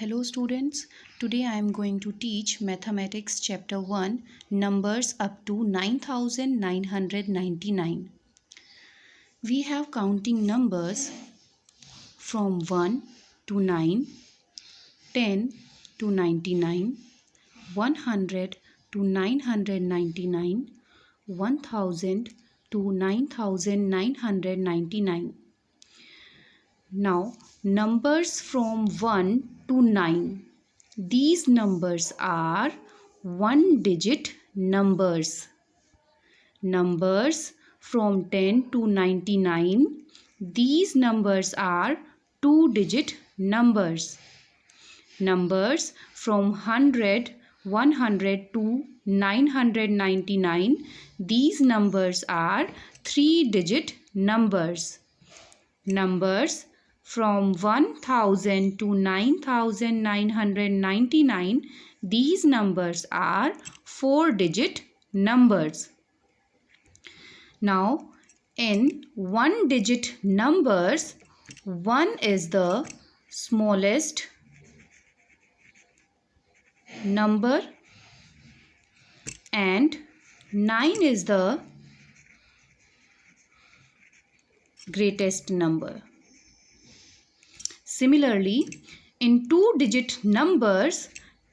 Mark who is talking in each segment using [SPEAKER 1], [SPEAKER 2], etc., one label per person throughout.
[SPEAKER 1] Hello students, today I am going to teach Mathematics Chapter 1 Numbers up to 9999. We have counting numbers from 1 to 9, 10 to 99, 100 to 999, 1000 to 9999. Now numbers from 1 to 9. These numbers are one digit numbers. Numbers from 10 to 99. These numbers are two digit numbers. Numbers from 100 to 999. These numbers are three digit numbers. Numbers from 1000 to 9999. These numbers are four digit numbers. Now in one digit numbers, 1 is the smallest number and 9 is the greatest number. Similarly, in two digit numbers,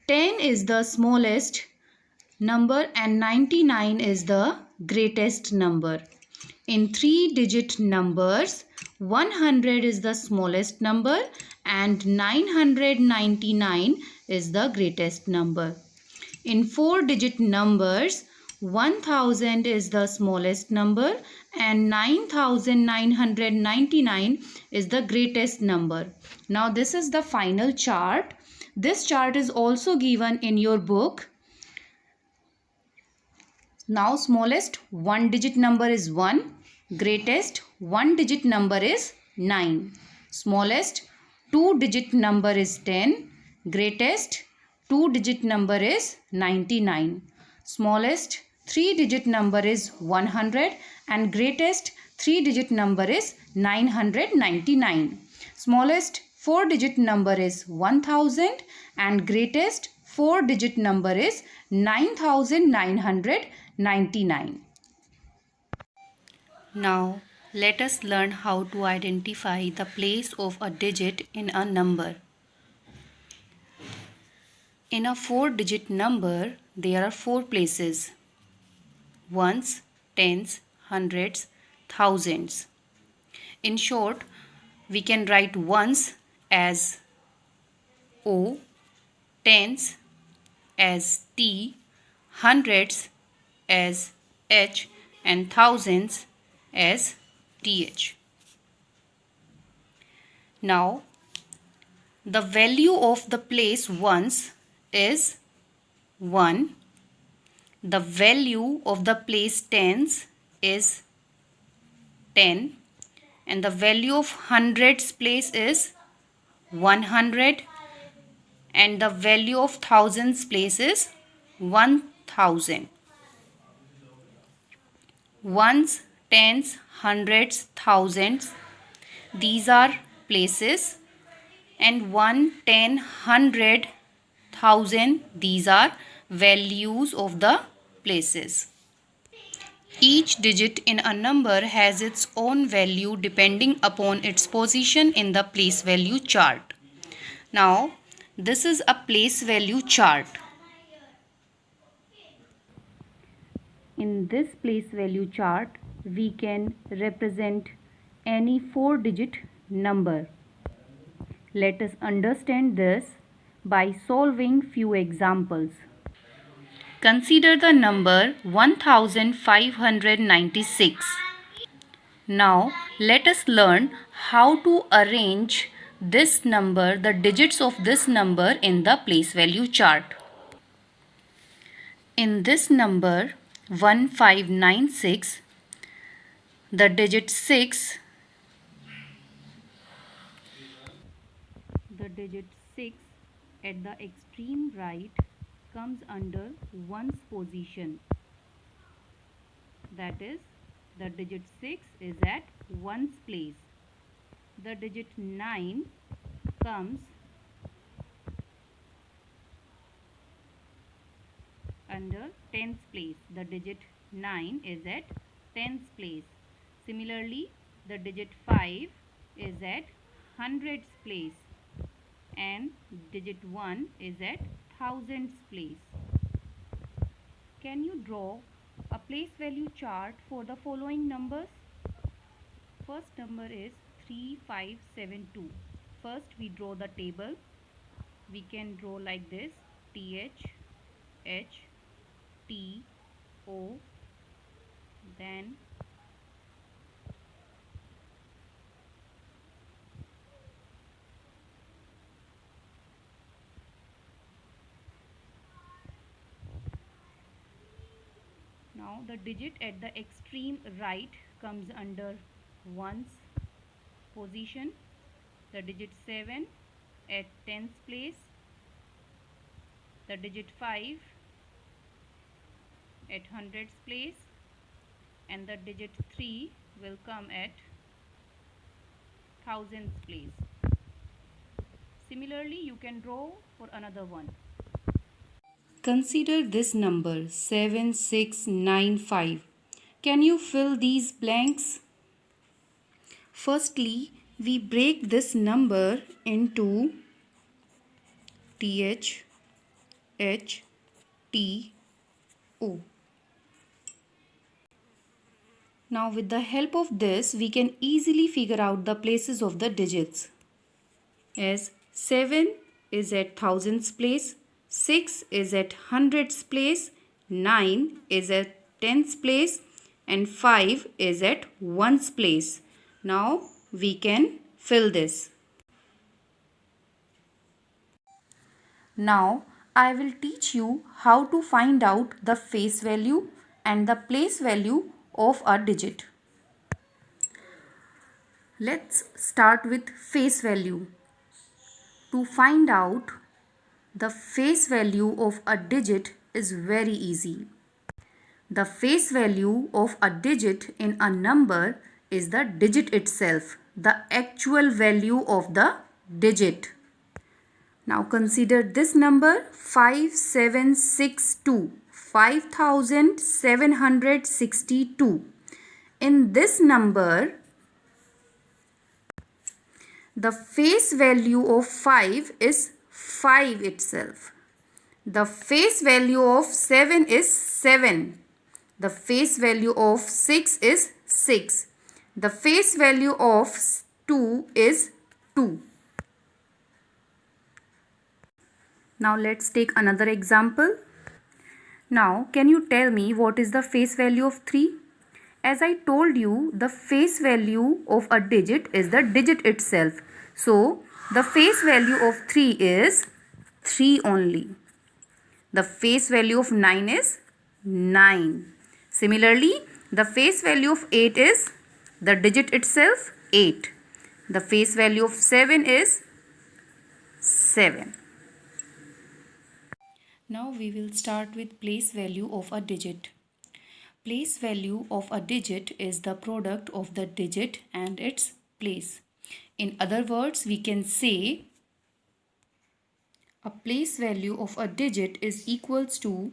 [SPEAKER 1] 10 is the smallest number and 99 is the greatest number. In three digit numbers, 100 is the smallest number and 999 is the greatest number. In four digit numbers, 1000 is the smallest number and 9999 is the greatest number. Now this is the final chart. This chart is also given in your book. Now smallest one digit number is 1. Greatest one digit number is 9. Smallest two digit number is 10. Greatest two digit number is 99. Smallest three digit number is 100 and greatest three digit number is 999. Smallest four digit number is 1000 and greatest four digit number is 9999. Now let us learn how to identify the place of a digit in a number. In a four digit number, there are four places: ones, tens, hundreds, thousands. In short, we can write ones as O, tens as T, hundreds as H and thousands as TH. Now, the value of the place ones is 1. The value of the place tens is 10. And the value of hundreds place is 100. And the value of thousands place is 1000. Ones, tens, hundreds, thousands, these are places, and 1, 10, 100, 1000, these are values of the places. Each digit in a number has its own value depending upon its position in the place value chart. Now, this is a place value chart. In this place value chart, we can represent any four digit number. Let us understand this by solving few examples. Consider the number 1596. Now let us learn how to arrange this number, the digits of this number in the place value chart. In this number 1596, the digit 6, at the extreme right comes under ones position. That is, the digit 6 is at ones place. The digit 9 comes under tens place. The digit 9 is at tens place. Similarly, the digit 5 is at hundreds place and digit 1 is at thousands place. Can you draw a place value chart for the following numbers? First number is 3572. First we draw the table. We can draw like this: TH, H, T, O, then now the digit at the extreme right comes under ones position. The digit 7 at tens place, the digit 5 at hundreds place, and the digit 3 will come at thousands place. Similarly, you can draw for another one. Consider this number 7695. Can you fill these blanks? Firstly, we break this number into TH, H, T, O. Now with the help of this, we can easily figure out the places of the digits. As 7 is at thousands place, 6 is at hundreds place, 9 is at tens place, and 5 is at ones place. Now we can fill this. Now I will teach you how to find out the face value and the place value of a digit. Let's start with face value. To find out the face value of a digit is very easy. The face value of a digit in a number is the digit itself, the actual value of the digit. Now consider this number 5762, 5762. In this number, the face value of 5 is 5 itself. The face value of 7 is 7. The face value of 6 is 6. The face value of 2 is 2. Now let's take another example. Now can you tell me what is the face value of 3? As I told you, the face value of a digit is the digit itself. So the face value of 3 is 3 only. The face value of 9 is 9. Similarly, the face value of 8 is the digit itself, 8. The face value of 7 is 7. Now we will start with place value of a digit. Place value of a digit is the product of the digit and its place. In other words, we can say a place value of a digit is equals to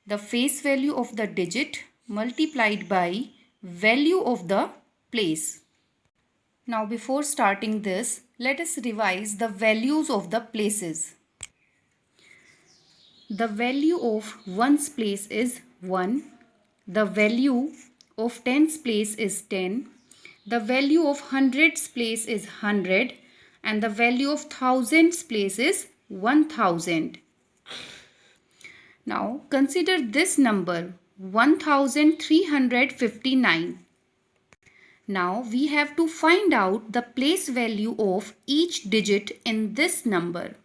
[SPEAKER 1] the face value of the digit multiplied by value of the place. Now before starting this, let us revise the values of the places. The value of ones place is 1. The value of tens place is 10. The value of hundreds place is 100. And the value of thousands place is 1000. Now consider this number 1359. Now we have to find out the place value of each digit in this number.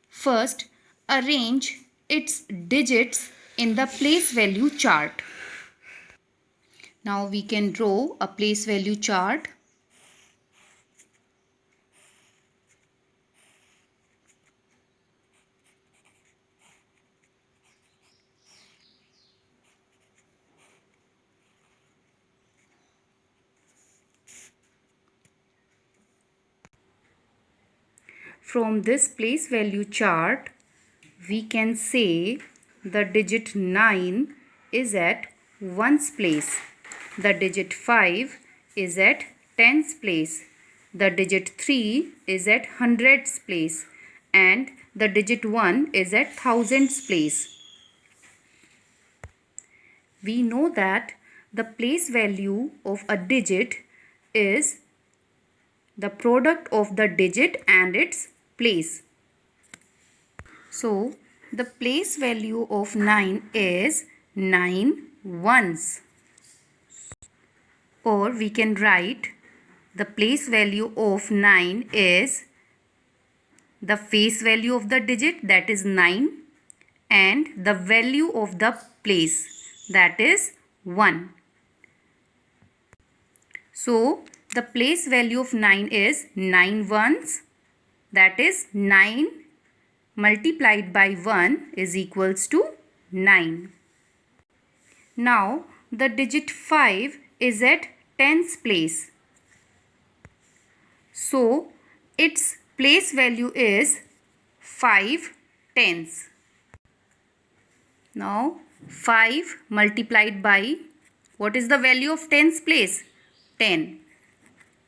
[SPEAKER 1] First, arrange its digits in the place value chart. Now we can draw a place value chart. From this place value chart, we can say the digit 9 is at ones place. The digit 5 is at tens place. The digit 3 is at hundreds place. And the digit 1 is at thousands place. We know that the place value of a digit is the product of the digit and its place. So, the place value of 9 is 9 ones. Or we can write the place value of 9 is the face value of the digit, that is 9, and the value of the place, that is 1. So, the place value of 9 is 9 ones, that is 9 multiplied by 1 is equals to 9. Now, the digit 5 is at tens place. So, its place value is 5 tens. Now, 5 multiplied by, what is the value of tens place? 10.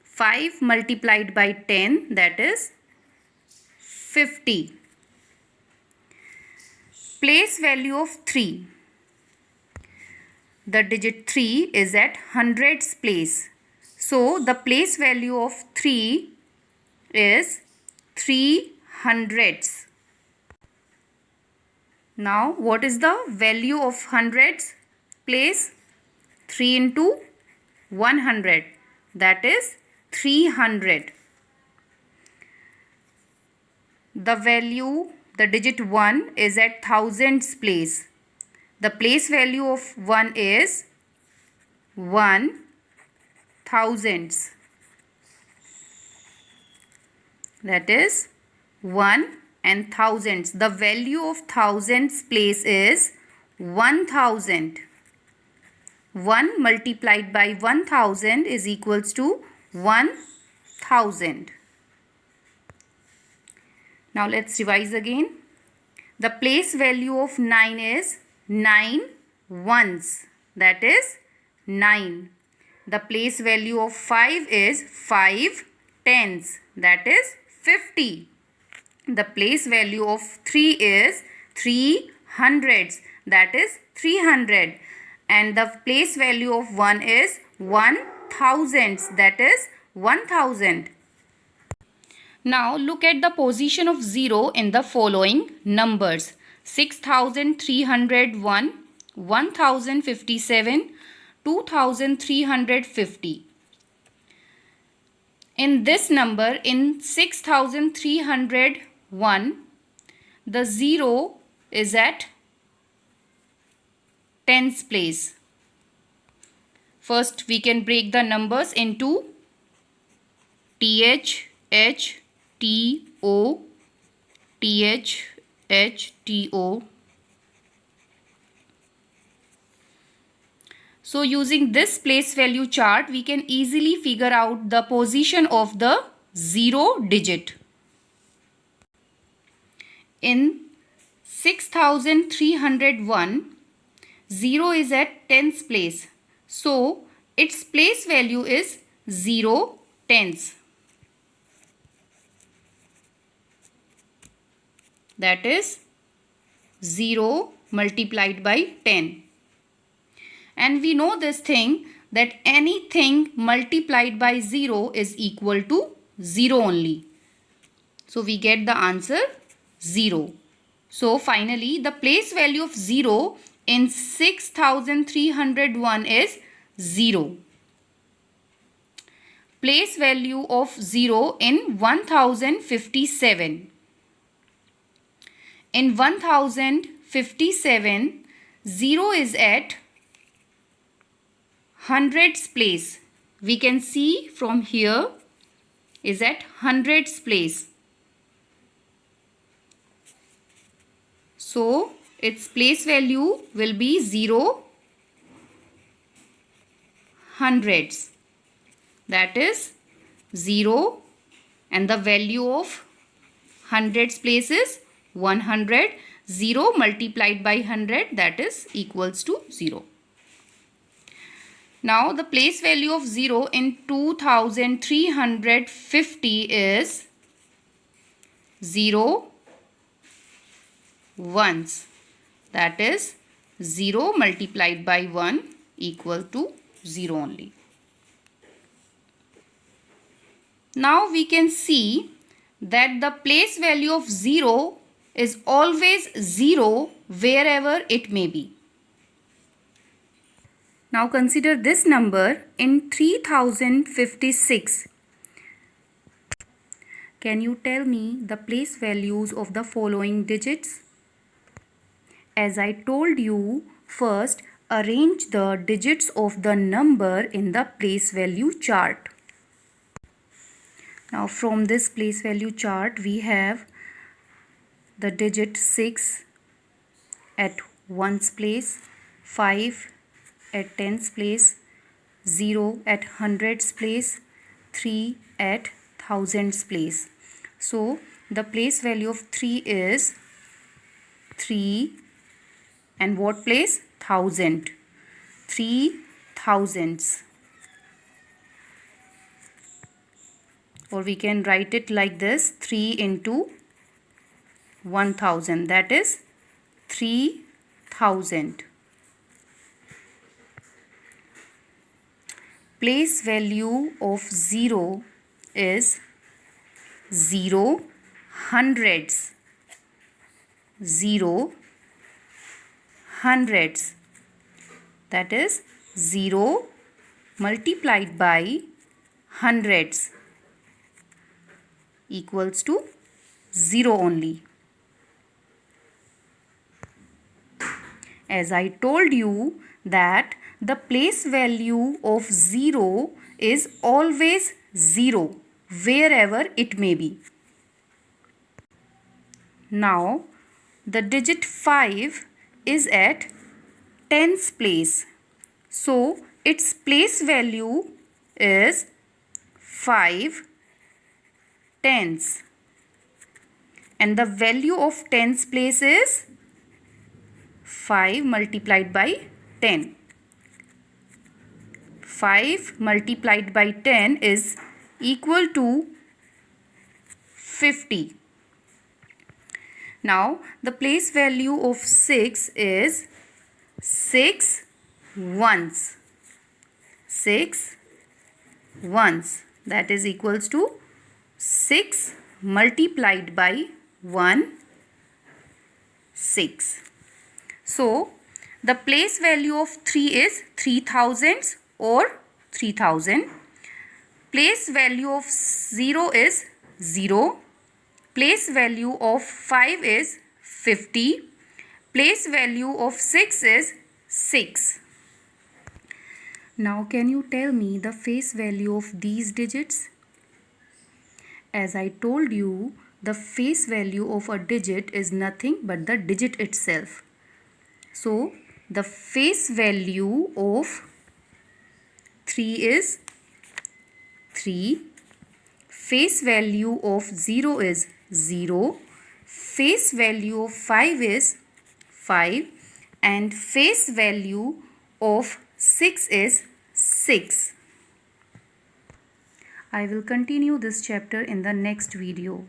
[SPEAKER 1] 5 multiplied by 10, that is 50. Place value of 3. The digit 3 is at hundreds place. So, the place value of 3 is 3 hundreds. Now, what is the value of hundreds place? 3 into 100, that is 300. The value, the digit 1 is at thousands place. The place value of 1 is 1 thousands. That is 1 and thousands. The value of thousands place is 1000. 1 multiplied by 1000 is equals to 1000. Now let's revise again. The place value of 9 is 9 ones, that is 9. The place value of 5 is 5 tens, that is 50. The place value of 3 is 3 hundreds, that is 300. And the place value of 1 is 1 thousands, that is 1000. Now look at the position of 0 in the following numbers: 6301, 1057, 2350. In this number, in 6301, the 0 is at tens place. First, we can break the numbers into TH, H, T, O, TH, H, T, O. So using this place value chart, we can easily figure out the position of the 0 digit. In 6301, 0 is at tens place. So its place value is 0 tens. That is 0 multiplied by 10. And we know this thing, that anything multiplied by 0 is equal to 0 only. So we get the answer 0. So finally the place value of 0 in 6301 is 0. Place value of 0 in 1057. In 1057, 0 is at hundreds place. We can see from here is at hundreds place. So its place value will be 0 hundreds. That is 0, and the value of hundreds place is 100. 0 multiplied by 100, that is equals to 0. Now the place value of 0 in 2350 is 0 ones. That is 0 multiplied by 1 equal to 0 only. Now we can see that the place value of 0 is always 0 wherever it may be. Now consider this number in 3056. Can you tell me the place values of the following digits? As I told you, first arrange the digits of the number in the place value chart. Now from this place value chart we have the digit 6 at ones place, 5 at tens place, 0 at hundreds place, 3 at thousands place. So the place value of 3 is 3 and what place? 1000. 3 thousands. Or we can write it like this, 3 into 1000, that is 3000. Place value of 0 is 0 hundreds. 0 hundreds. That is 0 multiplied by hundreds equals to 0 only. As I told you that the place value of 0 is always 0 wherever it may be. Now the digit 5 is at tens place. So its place value is 5 tens. And the value of tens place is 5 multiplied by 10. 5 multiplied by 10 is equal to 50. Now the place value of 6 is 6 ones. 6 ones. That is equals to 6 multiplied by 1, 6. So the place value of 3 is 3000 or 3000. Place value of 0 is 0. Place value of 5 is 50. Place value of 6 is 6. Now can you tell me the face value of these digits? As I told you, the face value of a digit is nothing but the digit itself. So the face value of 3 is 3. Face value of 0 is 0. Face value of 5 is 5. And face value of 6 is 6. I will continue this chapter in the next video.